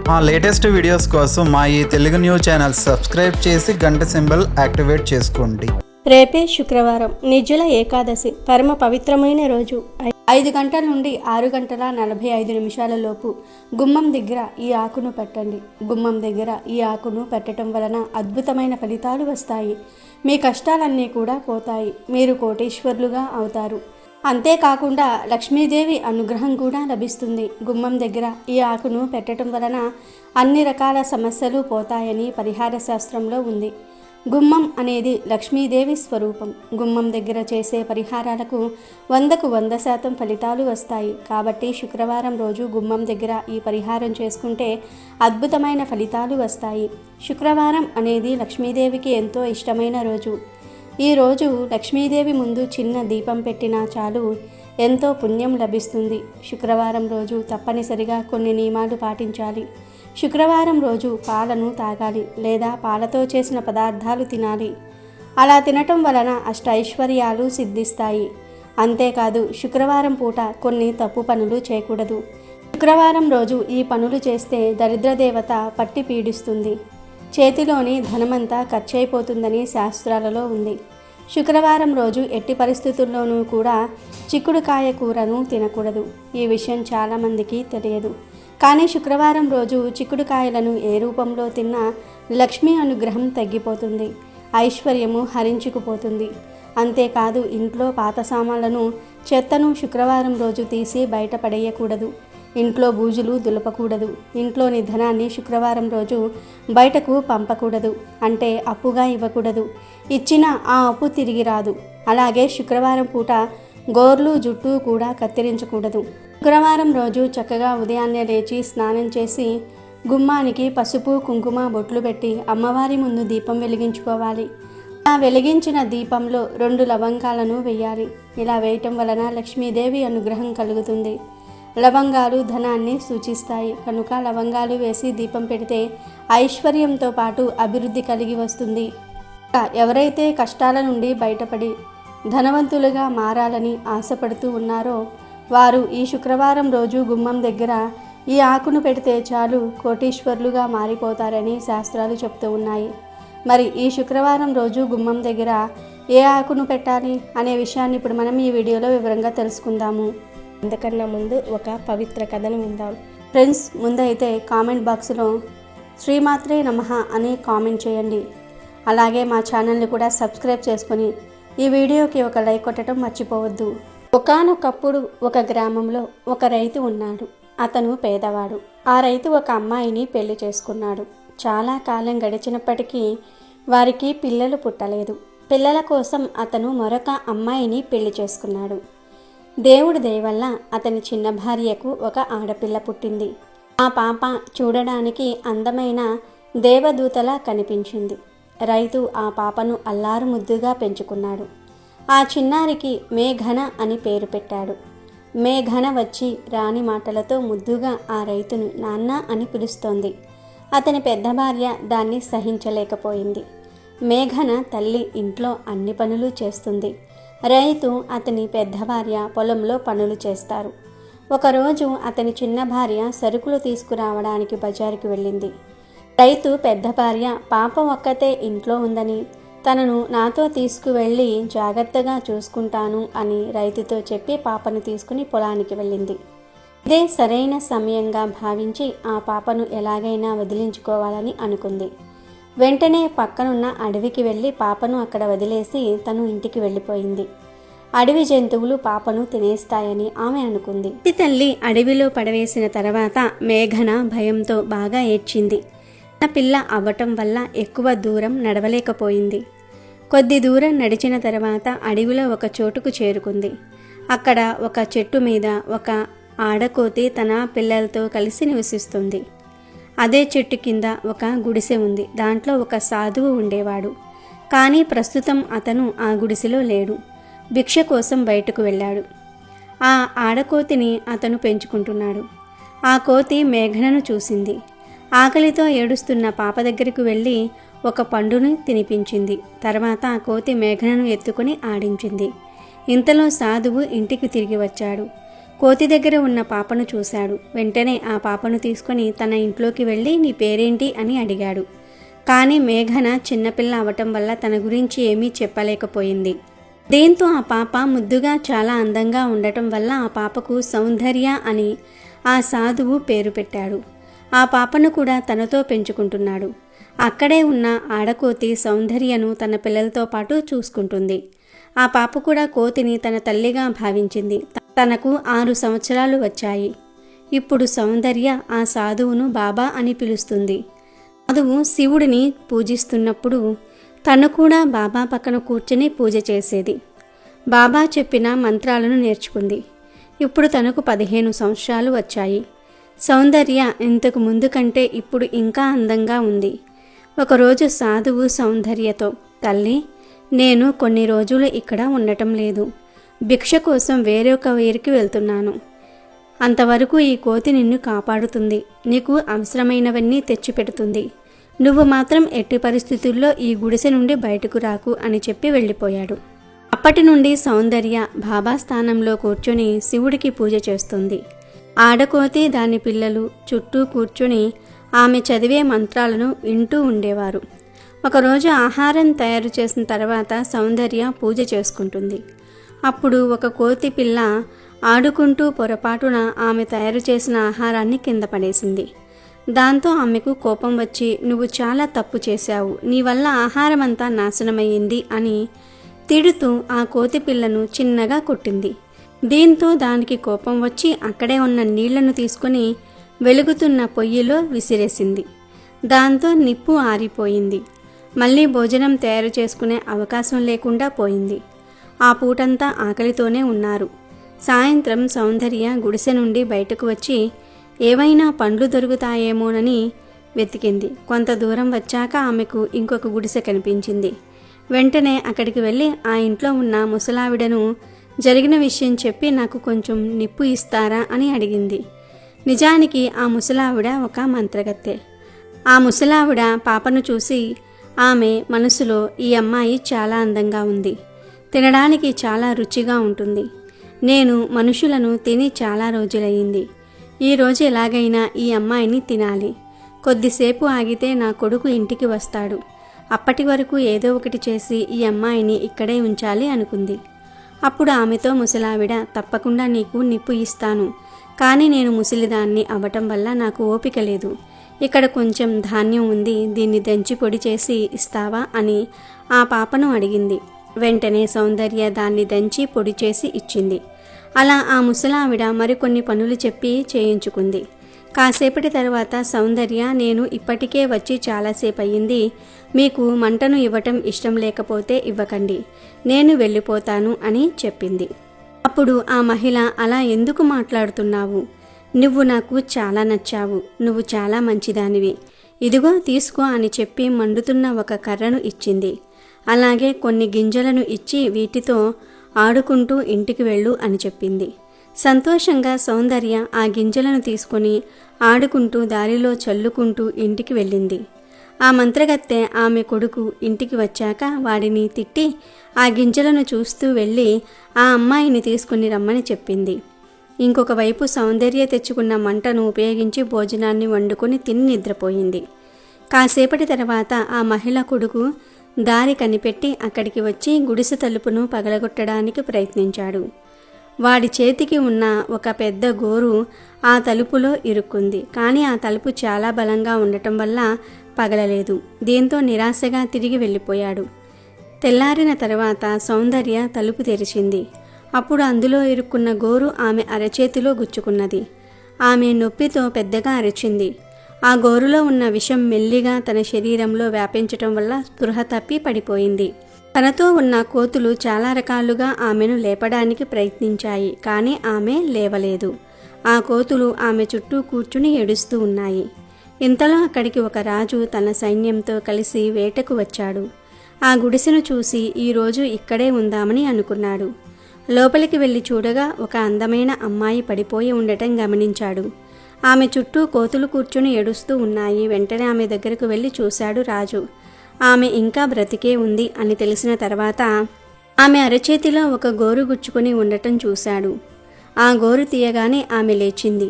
మా latest videos కోసం మా ఈ తెలుగు న్యూస్ ఛానల్ సబ్స్క్రైబ్ చేసి గంట సింబల్ యాక్టివేట్ చేసుకోండి. రేపే శుక్రవారం నిర్జల ఏకాదశి పరమ పవిత్రమైన రోజు. 5 గంటల నుండి 6 గంటల 45 నిమిషాల లోపు గుమ్మం దగ్గర ఈ ఆకును పెట్టండి. గుమ్మం దగ్గర ఈ ఆకును పెట్టడం వలన అద్భుతమైన ఫలితాలు వస్తాయి. మీ కష్టాలన్నీ కూడా పోతాయి. మీరు కోటీశ్వరులుగా అవుతారు. అంతేకాకుండా లక్ష్మీదేవి అనుగ్రహం కూడా లభిస్తుంది. గుమ్మం దగ్గర ఈ ఆకును పెట్టడం వలన అన్ని రకాల సమస్యలు పోతాయని పరిహార శాస్త్రంలో ఉంది. గుమ్మం అనేది లక్ష్మీదేవి స్వరూపం. గుమ్మం దగ్గర చేసే పరిహారాలకు 100కు 100% ఫలితాలు వస్తాయి. కాబట్టి శుక్రవారం రోజు గుమ్మం దగ్గర ఈ పరిహారం చేసుకుంటే అద్భుతమైన ఫలితాలు వస్తాయి. శుక్రవారం అనేది లక్ష్మీదేవికి ఎంతో ఇష్టమైన రోజు. ఈ రోజు లక్ష్మీదేవి ముందు చిన్న దీపం పెట్టినా చాలు, ఎంతో పుణ్యం లభిస్తుంది. శుక్రవారం రోజు తప్పనిసరిగా కొన్ని నియమాలు పాటించాలి. శుక్రవారం రోజు పాలను తాగాలి లేదా పాలతో చేసిన పదార్థాలు తినాలి. అలా తినటం వలన అష్టైశ్వర్యాలు సిద్ధిస్తాయి. అంతేకాదు శుక్రవారం పూట కొన్ని తప్పు పనులు చేయకూడదు. శుక్రవారం రోజు ఈ పనులు చేస్తే దరిద్రదేవత పట్టి పీడిస్తుంది. చేతిలోని ధనమంతా ఖర్చయిపోతుందని శాస్త్రాలలో ఉంది. శుక్రవారం రోజు ఎట్టి పరిస్థితుల్లోనూ కూడా చిక్కుడుకాయ కూరను తినకూడదు. ఈ విషయం చాలామందికి తెలియదు. కానీ శుక్రవారం రోజు చిక్కుడుకాయలను ఏ రూపంలో తిన్నా లక్ష్మీ అనుగ్రహం తగ్గిపోతుంది, ఐశ్వర్యము హరించుకుపోతుంది. అంతేకాదు ఇంట్లో పాత సామాన్లను, చెత్తను శుక్రవారం రోజు తీసి బయట పడేయకూడదు. ఇంట్లో బూజులు దులపకూడదు. ఇంట్లోని ధనాన్ని శుక్రవారం రోజు బయటకు పంపకూడదు. అంటే అప్పుగా ఇవ్వకూడదు. ఇచ్చిన ఆ అప్పు తిరిగి రాదు. అలాగే శుక్రవారం పూట గోర్లు జుట్టు కూడా కత్తిరించకూడదు. శుక్రవారం రోజు చక్కగా ఉదయాన్నే లేచి స్నానం చేసి గుమ్మానికి పసుపు కుంకుమ బొట్లు పెట్టి అమ్మవారి ముందు దీపం వెలిగించుకోవాలి. ఇలా వెలిగించిన దీపంలో 2 లవంగాలను వేయాలి. ఇలా వేయటం వలన లక్ష్మీదేవి అనుగ్రహం కలుగుతుంది. లవంగాలు ధనాన్ని సూచిస్తాయి కనుక లవంగాలు వేసి దీపం పెడితే ఐశ్వర్యంతో పాటు అభివృద్ధి కలిగి వస్తుంది. ఎవరైతే కష్టాల నుండి బయటపడి ధనవంతులుగా మారాలని ఆశపడుతూ ఉన్నారో వారు ఈ శుక్రవారం రోజు గుమ్మం దగ్గర ఈ ఆకును పెడితే చాలు కోటీశ్వరులుగా మారిపోతారని శాస్త్రాలు చెప్తూ ఉన్నాయి. మరి ఈ శుక్రవారం రోజు గుమ్మం దగ్గర ఏ ఆకును పెట్టాలి అనే విషయాన్ని ఇప్పుడు మనం ఈ వీడియోలో వివరంగా తెలుసుకుందాము. అంతకన్నా ముందు ఒక పవిత్ర కథను విందాం. ఫ్రెండ్స్, ముందైతే కామెంట్ బాక్స్లో శ్రీమాత్రే నమః అని కామెంట్ చేయండి. అలాగే మా ఛానల్ని కూడా సబ్స్క్రైబ్ చేసుకొని ఈ వీడియోకి ఒక లైక్ కొట్టడం మర్చిపోవద్దు. ఒకానొకప్పుడు ఒక గ్రామంలో ఒక రైతు ఉన్నాడు. అతను పేదవాడు. ఆ రైతు ఒక అమ్మాయిని పెళ్లి చేసుకున్నాడు. చాలా కాలం గడిచినప్పటికీ వారికి పిల్లలు పుట్టలేదు. పిల్లల కోసం అతను మరొక అమ్మాయిని పెళ్లి చేసుకున్నాడు. దేవుడి దయ వల్ల అతని చిన్న భార్యకు ఒక ఆడపిల్ల పుట్టింది. ఆ పాప చూడడానికి అందమైన దేవదూతలా కనిపించింది. రైతు ఆ పాపను అల్లారు ముద్దుగా పెంచుకున్నాడు. ఆ చిన్నారికి మేఘన అని పేరు పెట్టాడు. మేఘన వచ్చి రాణి మాటలతో ముద్దుగా ఆ రైతును నాన్న అని పిలుస్తోంది. అతని పెద్ద భార్య దాన్ని సహించలేకపోయింది. మేఘన తల్లి ఇంట్లో అన్ని పనులు చేస్తుంది. రైతు అతని పెద్ద భార్య పొలంలో పనులు చేస్తారు. ఒకరోజు అతని చిన్న భార్య సరుకులు తీసుకురావడానికి బజారుకు వెళ్ళింది. రైతు పెద్ద భార్య పాప ఒక్కతే ఇంట్లో ఉందని తనను నాతో తీసుకువెళ్ళి జాగ్రత్తగా చూసుకుంటాను అని రైతుతో చెప్పి పాపను తీసుకుని పొలానికి వెళ్ళింది. ఇదే సరైన సమయంగా భావించి ఆ పాపను ఎలాగైనా వదిలించుకోవాలని అనుకుంది. వెంటనే పక్కనున్న అడవికి వెళ్ళి పాపను అక్కడ వదిలేసి తను ఇంటికి వెళ్ళిపోయింది. అడవి జంతువులు పాపను తినేస్తాయని ఆమె అనుకుంది. తల్లి అడవిలో పడవేసిన తర్వాత మేఘన భయంతో బాగా ఏడ్చింది. తన పిల్ల అవ్వటం వల్ల ఎక్కువ దూరం నడవలేకపోయింది. కొద్ది దూరం నడిచిన తర్వాత అడవిలో ఒక చోటుకు చేరుకుంది. అక్కడ ఒక చెట్టు మీద ఒక ఆడకోతి తన పిల్లలతో కలిసి నివసిస్తుంది. అదే చెట్టు కింద ఒక గుడిసె ఉంది. దాంట్లో ఒక సాధువు ఉండేవాడు. కానీ ప్రస్తుతం అతను ఆ గుడిసెలో లేడు. భిక్ష కోసం బయటకు వెళ్ళాడు. ఆ ఆడకోతిని అతను పెంచుకుంటున్నాడు. ఆ కోతి మేఘనను చూసింది. ఆకలితో ఏడుస్తున్న పాప దగ్గరకు వెళ్ళి ఒక పండును తినిపించింది. తర్వాత ఆ కోతి మేఘనను ఎత్తుకుని ఆడించింది. ఇంతలో సాధువు ఇంటికి తిరిగి వచ్చాడు. కోతి దగ్గర ఉన్న పాపను చూశాడు. వెంటనే ఆ పాపను తీసుకొని తన ఇంట్లోకి వెళ్ళి నీ పేరేంటి అని అడిగాడు. కానీ మేఘన చిన్నపిల్ల అవటం వల్ల తన గురించి ఏమీ చెప్పలేకపోయింది. దీంతో ఆ పాప ముద్దుగా చాలా అందంగా ఉండటం వల్ల ఆ పాపకు సౌందర్య అని ఆ సాధువు పేరు పెట్టాడు. ఆ పాపను కూడా తనతో పెంచుకుంటున్నాడు. అక్కడే ఉన్న ఆడకోతి సౌందర్యను తన పిల్లలతో పాటు చూసుకుంటుంది. ఆ పాప కూడా కోతిని తన తల్లిగా భావించింది. తనకు 6 సంవత్సరాలు వచ్చాయి. ఇప్పుడు సౌందర్య ఆ సాధువును బాబా అని పిలుస్తుంది. సాధువు శివుడిని పూజిస్తున్నప్పుడు తను కూడా బాబా పక్కన కూర్చుని పూజ చేసేది. బాబా చెప్పిన మంత్రాలను నేర్చుకుంది. ఇప్పుడు తనకు 15 సంవత్సరాలు వచ్చాయి. సౌందర్య ఇంతకు ముందు కంటే ఇప్పుడు ఇంకా అందంగా ఉంది. ఒకరోజు సాధువు సౌందర్యతో, తల్లి, నేను కొన్ని రోజులు ఇక్కడ ఉండటం లేదు. భిక్ష కోసం వేరొక ఊరికి వెళ్తున్నాను. అంతవరకు ఈ కోతి నిన్ను కాపాడుతుంది. నీకు అవసరమైనవన్నీ తెచ్చిపెడుతుంది. నువ్వు మాత్రం ఎట్టి పరిస్థితుల్లో ఈ గుడిసె నుండి బయటకు రాకు అని చెప్పి వెళ్ళిపోయాడు. అప్పటి నుండి సౌందర్య బాబా స్థానంలో కూర్చొని శివుడికి పూజ చేస్తుంది. ఆడకోతి దాని పిల్లలు చుట్టూ కూర్చుని ఆమె చదివే మంత్రాలను వింటూ ఉండేవారు. ఒకరోజు ఆహారం తయారు చేసిన తర్వాత సౌందర్య పూజ చేసుకుంటుంది. అప్పుడు ఒక కోతి పిల్ల ఆడుకుంటూ పొరపాటున ఆమె తయారు చేసిన ఆహారాన్ని కింద పడేసింది. దాంతో ఆమెకు కోపం వచ్చి, నువ్వు చాలా తప్పు చేశావు, నీ వల్ల ఆహారం అంతా నాశనమయ్యింది అని తిడుతూ ఆ కోతి పిల్లను చిన్నగా కొట్టింది. దీంతో దానికి కోపం వచ్చి అక్కడే ఉన్న నీళ్లను తీసుకుని వెలుగుతున్న పొయ్యిలో విసిరేసింది. దాంతో నిప్పు ఆరిపోయింది. మళ్ళీ భోజనం తయారు చేసుకునే అవకాశం లేకుండా పోయింది. ఆ పూటంతా ఆకలితోనే ఉన్నారు. సాయంత్రం సౌందర్య గుడిసె నుండి బయటకు వచ్చి ఏవైనా పండ్లు దొరుకుతాయేమోనని వెతికింది. కొంత దూరం వచ్చాక ఆమెకు ఇంకొక గుడిసె కనిపించింది. వెంటనే అక్కడికి వెళ్ళి ఆ ఇంట్లో ఉన్న ముసలావిడను జరిగిన విషయం చెప్పి నాకు కొంచెం నిప్పు ఇస్తారా అని అడిగింది. నిజానికి ఆ ముసలావిడ ఒక మంత్రగత్తె. ఆ ముసలావిడ పాపను చూసి ఆమె మనసులో, ఈ అమ్మాయి చాలా అందంగా ఉంది, తినడానికి చాలా రుచిగా ఉంటుంది. నేను మనుషులను తిని చాలా రోజులయ్యింది. ఈరోజు ఎలాగైనా ఈ అమ్మాయిని తినాలి. కొద్దిసేపు ఆగితే నా కొడుకు ఇంటికి వస్తాడు. అప్పటి వరకు ఏదో ఒకటి చేసి ఈ అమ్మాయిని ఇక్కడే ఉంచాలి అనుకుంది. అప్పుడు ఆమెతో ముసలావిడ, తప్పకుండా నీకు నిప్పు ఇస్తాను, కానీ నేను ముసలిదాన్ని అవ్వటం వల్ల నాకు ఓపిక లేదు. ఇక్కడ కొంచెం ధాన్యం ఉంది, దీన్ని దంచి పొడి చేసి ఇస్తావా అని ఆ పాపను అడిగింది. వెంటనే సౌందర్య దాన్ని దంచి పొడి చేసి ఇచ్చింది. అలా ఆ ముసలావిడ మరికొన్ని పనులు చెప్పి చేయించుకుంది. కాసేపటి తర్వాత సౌందర్య, నేను ఇప్పటికే వచ్చి చాలాసేపు అయ్యింది, మీకు మంటను ఇవ్వటం ఇష్టం లేకపోతే ఇవ్వకండి, నేను వెళ్ళిపోతాను అని చెప్పింది. అప్పుడు ఆ మహిళ, అలా ఎందుకు మాట్లాడుతున్నావు? నువ్వు నాకు చాలా నచ్చావు, నువ్వు చాలా మంచిదానివి, ఇదిగో తీసుకో అని చెప్పి మండుతున్న ఒక కర్రను ఇచ్చింది. అలాగే కొన్ని గింజలను ఇచ్చి వీటితో ఆడుకుంటూ ఇంటికి వెళ్ళు అని చెప్పింది. సంతోషంగా సౌందర్య ఆ గింజలను తీసుకొని ఆడుకుంటూ దారిలో చల్లుకుంటూ ఇంటికి వెళ్ళింది. ఆ మంత్రగత్తె ఆమె కొడుకు ఇంటికి వచ్చాక వాడిని తిట్టి ఆ గింజలను చూస్తూ వెళ్ళి ఆ అమ్మాయిని తీసుకుని రమ్మని చెప్పింది. ఇంకొక వైపు సౌందర్య తెచ్చుకున్న మంటను ఉపయోగించి భోజనాన్ని వండుకొని తిని నిద్రపోయింది. కాసేపటి తర్వాత ఆ మహిళ కొడుకు దారి కనిపెట్టి అక్కడికి వచ్చి గుడిసె తలుపును పగలగొట్టడానికి ప్రయత్నించాడు. వాడి చేతికి ఉన్న ఒక పెద్ద గోరు ఆ తలుపులో ఇరుక్కుంది. కానీ ఆ తలుపు చాలా బలంగా ఉండటం వల్ల పగలలేదు. దీంతో నిరాశగా తిరిగి వెళ్ళిపోయాడు. తెల్లారిన తర్వాత సౌందర్య తలుపు తెరిచింది. అప్పుడు అందులో ఇరుక్కున్న గోరు ఆమె అరచేతిలో గుచ్చుకున్నది. ఆమె నొప్పితో పెద్దగా అరిచింది. ఆ గోరులో ఉన్న విషం మెల్లిగా తన శరీరంలో వ్యాపించటం వల్ల స్పృహ తప్పి పడిపోయింది. తనతో ఉన్న కోతులు చాలా రకాలుగా ఆమెను లేపడానికి ప్రయత్నించాయి, కానీ ఆమె లేవలేదు. ఆ కోతులు ఆమె చుట్టూ కూర్చుని ఏడుస్తూ ఉన్నాయి. ఇంతలో అక్కడికి ఒక రాజు తన సైన్యంతో కలిసి వేటకు వచ్చాడు. ఆ గుడిసెను చూసి ఈరోజు ఇక్కడే ఉందామని అనుకున్నాడు. లోపలికి వెళ్ళి చూడగా ఒక అందమైన అమ్మాయి పడిపోయి ఉండటం గమనించాడు. ఆమె చుట్టూ కోతులు కూర్చుని ఏడుస్తూ ఉన్నాయి. వెంటనే ఆమె దగ్గరకు వెళ్ళి చూశాడు రాజు. ఆమె ఇంకా బ్రతికే ఉంది అని తెలిసిన తర్వాత ఆమె అరచేతిలో ఒక గోరు గుచ్చుకొని ఉండటం చూశాడు. ఆ గోరు తీయగానే ఆమె లేచింది.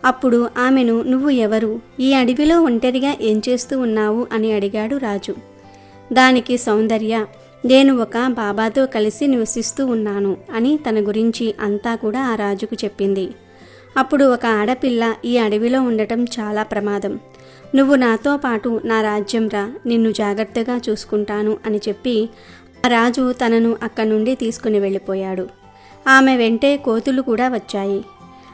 అప్పుడు ఆమెను, నువ్వు ఎవరు? ఈ అడవిలో ఒంటరిగా ఏం చేస్తూ ఉన్నావు అని అడిగాడు రాజు. దానికి సౌందర్య, నేను ఒక బాబాతో కలిసి నివసిస్తూ ఉన్నాను అని తన గురించి అంతా కూడా ఆ రాజుకు చెప్పింది. అప్పుడు ఒక ఆడపిల్ల ఈ అడవిలో ఉండటం చాలా ప్రమాదం. నువ్వు నాతో పాటు నా రాజ్యం రా, నిన్ను జాగ్రత్తగా చూసుకుంటాను అని చెప్పి ఆ రాజు తనను అక్కడి నుండి తీసుకుని వెళ్ళిపోయాడు. ఆమె వెంటే కోతులు కూడా వచ్చాయి.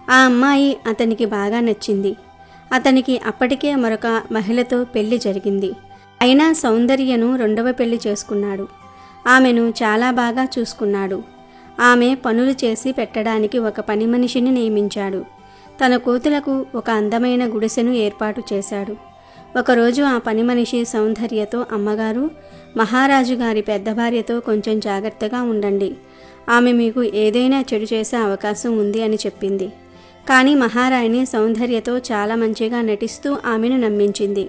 ఆ అమ్మాయి అతనికి బాగా నచ్చింది. అతనికి అప్పటికే మరొక మహిళతో పెళ్లి జరిగింది. అయినా సౌందర్యను రెండవ పెళ్లి చేసుకున్నాడు. ఆమెను చాలా బాగా చూసుకున్నాడు. ఆమె పనులు చేసి పెట్టడానికి ఒక పని మనిషిని నియమించాడు. తన కోతులకు ఒక అందమైన గుడిసెను ఏర్పాటు చేశాడు. ఒకరోజు ఆ పని మనిషి సౌందర్యతో, అమ్మగారు, మహారాజు గారి పెద్ద భార్యతో కొంచెం జాగ్రత్తగా ఉండండి. ఆమె మీకు ఏదైనా చెడు చేసే అవకాశం ఉంది అని చెప్పింది. కానీ మహారాణి సౌందర్యతో చాలా మంచిగా నటిస్తూ ఆమెను నమ్మించింది.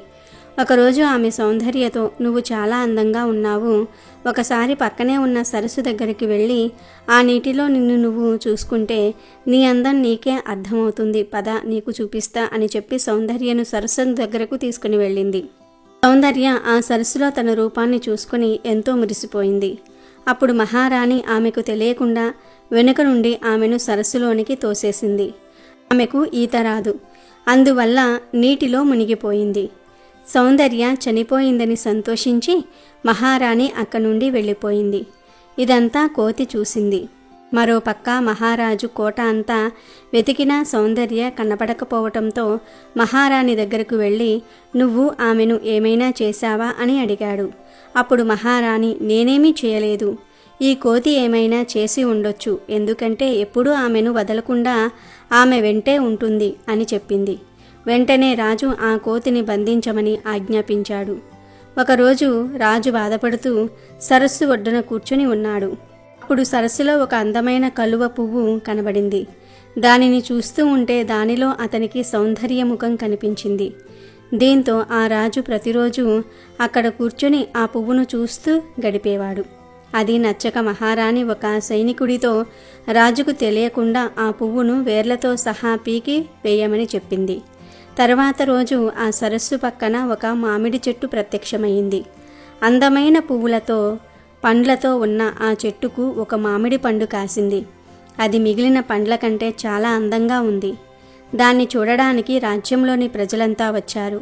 ఒకరోజు ఆమె సౌందర్యతో, నువ్వు చాలా అందంగా ఉన్నావు, ఒకసారి పక్కనే ఉన్న సరస్సు దగ్గరికి వెళ్ళి ఆ నీటిలో నిన్ను నువ్వు చూసుకుంటే నీ అందం నీకే అర్థమవుతుంది, పద నీకు చూపిస్తా అని చెప్పి సౌందర్యను సరస్సు దగ్గరకు తీసుకుని వెళ్ళింది. సౌందర్య ఆ సరస్సులో తన రూపాన్ని చూసుకుని ఎంతో మురిసిపోయింది. అప్పుడు మహారాణి ఆమెకు తెలియకుండా వెనుక నుండి ఆమెను సరస్సులోనికి తోసేసింది. ఆమెకు ఈత రాదు. అందువల్ల నీటిలో మునిగిపోయింది. సౌందర్య చనిపోయిందని సంతోషించి మహారాణి అక్కడి నుండి వెళ్ళిపోయింది. ఇదంతా కోతి చూసింది. మరోపక్క మహారాజు కోట అంతా వెతికినా సౌందర్య కనపడకపోవటంతో మహారాణి దగ్గరకు వెళ్ళి, నువ్వు ఆమెను ఏమైనా చేశావా అని అడిగాడు. అప్పుడు మహారాణి, నేనేమీ చేయలేదు, ఈ కోతి ఏమైనా చేసి ఉండొచ్చు, ఎందుకంటే ఎప్పుడూ ఆమెను వదలకుండా ఆమె వెంటే ఉంటుంది అని చెప్పింది. వెంటనే రాజు ఆ కోతిని బంధించమని ఆజ్ఞాపించాడు. ఒకరోజు రాజు బాధపడుతూ సరస్సు ఒడ్డున కూర్చుని ఉన్నాడు. అప్పుడు సరస్సులో ఒక అందమైన కలువ పువ్వు కనబడింది. దానిని చూస్తూ ఉంటే దానిలో అతనికి సౌందర్య ముఖం కనిపించింది. దీంతో ఆ రాజు ప్రతిరోజు అక్కడ కూర్చుని ఆ పువ్వును చూస్తూ గడిపేవాడు. అది నచ్చక మహారాణి ఒక సైనికుడితో రాజుకు తెలియకుండా ఆ పువ్వును వేర్లతో సహా పీకి వేయమని చెప్పింది. తర్వాత రోజు ఆ సరస్సు పక్కన ఒక మామిడి చెట్టు ప్రత్యక్షమైంది. అందమైన పువ్వులతో పండ్లతో ఉన్న ఆ చెట్టుకు ఒక మామిడి పండు కాసింది. అది మిగిలిన పండ్ల కంటే చాలా అందంగా ఉంది. దాన్ని చూడడానికి రాజ్యంలోని ప్రజలంతా వచ్చారు.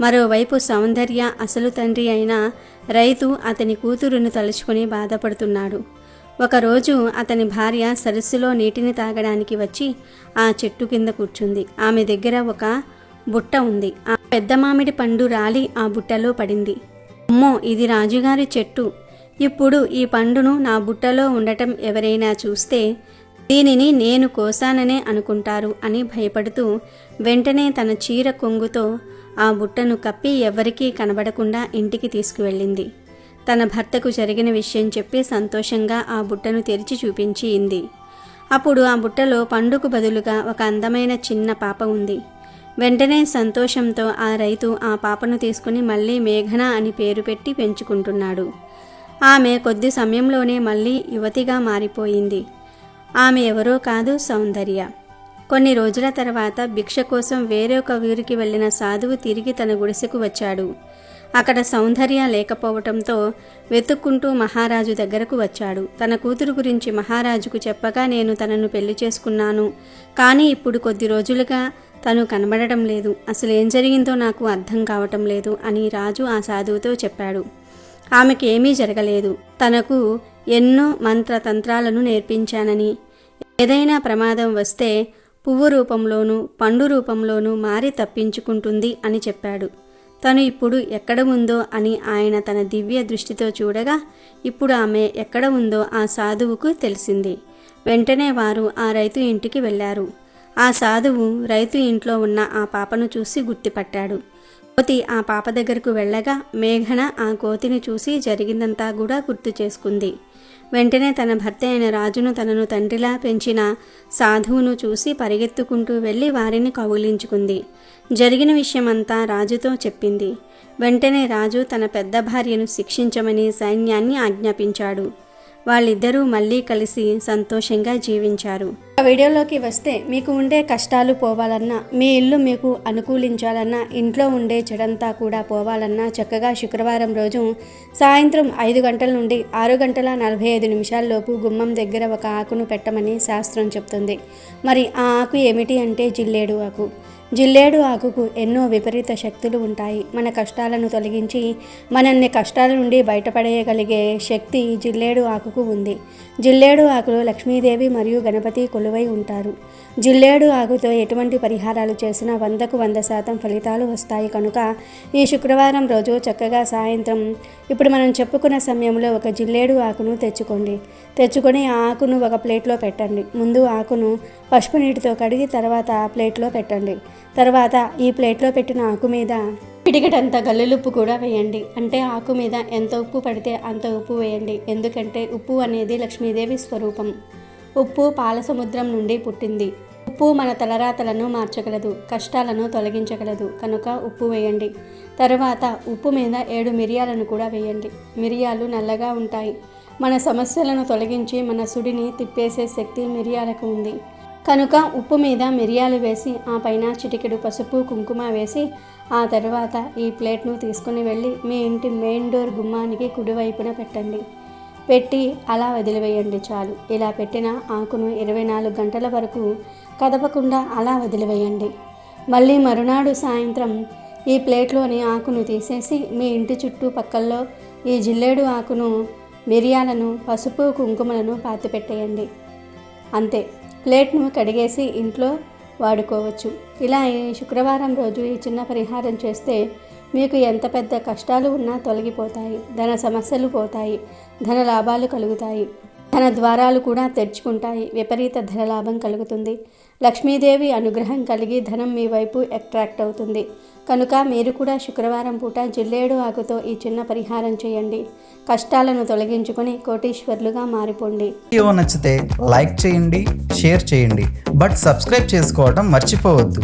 మరోవైపు సౌందర్య అసలు తండ్రి అయిన రైతు అతని కూతురును తలుచుకుని బాధపడుతున్నాడు. ఒకరోజు అతని భార్య సరస్సులో నీటిని తాగడానికి వచ్చి ఆ చెట్టు కింద కూర్చుంది. ఆమె దగ్గర ఒక బుట్ట ఉంది. ఆ పెద్ద మామిడి పండు రాలి ఆ బుట్టలో పడింది. అమ్మో, ఇది రాజుగారి చెట్టు, ఇప్పుడు ఈ పండును నా బుట్టలో ఉండటం ఎవరైనా చూస్తే దీనిని నేను కోసాననే అనుకుంటారు అని భయపడుతూ వెంటనే తన చీర కొంగుతో ఆ బుట్టను కప్పి ఎవ్వరికీ కనబడకుండా ఇంటికి తీసుకువెళ్ళింది. తన భర్తకు జరిగిన విషయం చెప్పి సంతోషంగా ఆ బుట్టను తెరిచి చూపించింది. అప్పుడు ఆ బుట్టలో పండుకు బదులుగా ఒక అందమైన చిన్న పాప ఉంది. వెంటనే సంతోషంతో ఆ రైతు ఆ పాపను తీసుకుని మళ్ళీ మేఘన అని పేరు పెట్టి పెంచుకుంటున్నాడు. ఆమె కొద్ది సమయంలోనే మళ్ళీ యువతిగా మారిపోయింది. ఆమె ఎవరో కాదు, సౌందర్య. కొన్ని రోజుల తర్వాత భిక్ష కోసం వేరొక ఊరికి వెళ్ళిన సాధువు తిరిగి తన గుడిసెకు వచ్చాడు. అక్కడ సౌందర్య లేకపోవటంతో వెతుక్కుంటూ మహారాజు దగ్గరకు వచ్చాడు. తన కూతురు గురించి మహారాజుకు చెప్పగా, నేను తనను పెళ్లి చేసుకున్నాను, కానీ ఇప్పుడు కొద్ది రోజులుగా తను కనబడటం లేదు, అసలు ఏం జరిగిందో నాకు అర్థం కావటం లేదు అని రాజు ఆ సాధువుతో చెప్పాడు. ఆమెకి ఏమీ జరగలేదు, తనకు ఎన్నో మంత్రతంత్రాలను నేర్పించానని, ఏదైనా ప్రమాదం వస్తే పువ్వు రూపంలోనూ పండు రూపంలోనూ మారి తప్పించుకుంటుంది అని చెప్పాడు. తను ఇప్పుడు ఎక్కడ ఉందో అని ఆయన తన దివ్య దృష్టితో చూడగా ఇప్పుడు ఆమె ఎక్కడ ఉందో ఆ సాధువుకు తెలిసింది. వెంటనే వారు ఆ రైతు ఇంటికి వెళ్ళారు. ఆ సాధువు రైతు ఇంట్లో ఉన్న ఆ పాపను చూసి గుర్తుపట్టాడు. కోతి ఆ పాప దగ్గరకు వెళ్ళగా మేఘన ఆ కోతిని చూసి జరిగిందంతా కూడా గుర్తు చేసుకుంది. వెంటనే తన భర్త అయిన రాజును తనను తండ్రిలా పెంచిన సాధువును చూసి పరిగెత్తుకుంటూ వెళ్ళి వారిని కౌగిలించుకుంది. జరిగిన విషయమంతా రాజుతో చెప్పింది. వెంటనే రాజు తన పెద్ద భార్యను శిక్షించమని సైన్యాన్ని ఆజ్ఞాపించాడు. వాళ్ళిద్దరూ మళ్ళీ కలిసి సంతోషంగా జీవించారు. వీడియోలోకి వస్తే మీకు ఉండే కష్టాలు పోవాలన్నా, మీ ఇల్లు మీకు అనుకూలించాలన్నా, ఇంట్లో ఉండే చెడంతా కూడా పోవాలన్నా చక్కగా శుక్రవారం రోజు సాయంత్రం 5 గంటల నుండి 6 గంటల 45 నిమిషాల్లోపు గుమ్మం దగ్గర ఒక ఆకును పెట్టమని శాస్త్రం చెప్తుంది. మరి ఆ ఆకు ఏమిటి అంటే జిల్లేడు ఆకు. జిల్లేడు ఆకుకు ఎన్నో విపరీత శక్తులు ఉంటాయి. మన కష్టాలను తొలగించి మనల్ని కష్టాల నుండి బయటపడేయగలిగే శక్తి జిల్లేడు ఆకుకు ఉంది. జిల్లేడు ఆకులో లక్ష్మీదేవి మరియు గణపతి కొలువై ఉంటారు. జిల్లేడు ఆకుతో ఎటువంటి పరిహారాలు చేసినా 100కు 100% ఫలితాలు వస్తాయి. కనుక ఈ శుక్రవారం రోజు చక్కగా సాయంత్రం ఇప్పుడు మనం చెప్పుకున్న సమయంలో ఒక జిల్లేడు ఆకును తెచ్చుకొని ఆ ఆకును ఒక ప్లేట్లో పెట్టండి. ముందు ఆకును పసుపు నీటితో కడిగి తర్వాత ప్లేట్లో పెట్టండి. తర్వాత ఈ ప్లేట్లో పెట్టిన ఆకు మీద పిడికెడంత గల్లులుప్పు కూడా వేయండి. అంటే ఆకు మీద ఎంత ఉప్పు పడితే అంత ఉప్పు వేయండి. ఎందుకంటే ఉప్పు అనేది లక్ష్మీదేవి స్వరూపం. ఉప్పు పాల సముద్రం నుండి పుట్టింది. ఉప్పు మన తలరాతలను మార్చగలదు, కష్టాలను తొలగించగలదు. కనుక ఉప్పు వేయండి. తర్వాత ఉప్పు మీద 7 మిరియాలను కూడా వేయండి. మిరియాలు నల్లగా ఉంటాయి. మన సమస్యలను తొలగించి మన సుడిని తిప్పేసే శక్తి మిరియాలకు ఉంది. కనుక ఉప్పు మీద మిరియాలు వేసి ఆ పైన చిటికెడు పసుపు కుంకుమ వేసి ఆ తర్వాత ఈ ప్లేట్ను తీసుకుని వెళ్ళి మీ ఇంటి మెయిన్ డోర్ గుమ్మానికి కుడివైపున పెట్టండి. పెట్టి అలా వదిలివేయండి చాలు. ఇలా పెట్టిన ఆకును 24 గంటల వరకు కదపకుండా అలా వదిలివేయండి. మళ్ళీ మరునాడు సాయంత్రం ఈ ప్లేట్లోని ఆకును తీసేసి మీ ఇంటి చుట్టూ పక్కల్లో ఈ జిల్లేడు ఆకును, మిరియాలను, పసుపు కుంకుమలను పాతిపెట్టేయండి. అంతే. ప్లేట్ను కడిగేసి ఇంట్లో వాడుకోవచ్చు. ఇలా ఈ శుక్రవారం రోజు ఈ చిన్న పరిహారం చేస్తే మీకు ఎంత పెద్ద కష్టాలు ఉన్నా తొలగిపోతాయి. ధన సమస్యలు పోతాయి. ధన లాభాలు కలుగుతాయి. ధన ద్వారాలు కూడా తెరుచుకుంటాయి. విపరీత ధనలాభం కలుగుతుంది. లక్ష్మీదేవి అనుగ్రహం కలిగి ధనం మీ వైపు అట్రాక్ట్ అవుతుంది. కనుక మీరు కూడా శుక్రవారం పూట జిల్లేడు ఆకుతో ఈ చిన్న పరిహారం చేయండి. కష్టాలను తొలగించుకొని కోటీశ్వర్లుగా మారిపోండి. వీడియో నచ్చితే లైక్ చేయండి, షేర్ చేయండి, బట్ సబ్స్క్రైబ్ చేసుకోవడం మర్చిపోవద్దు.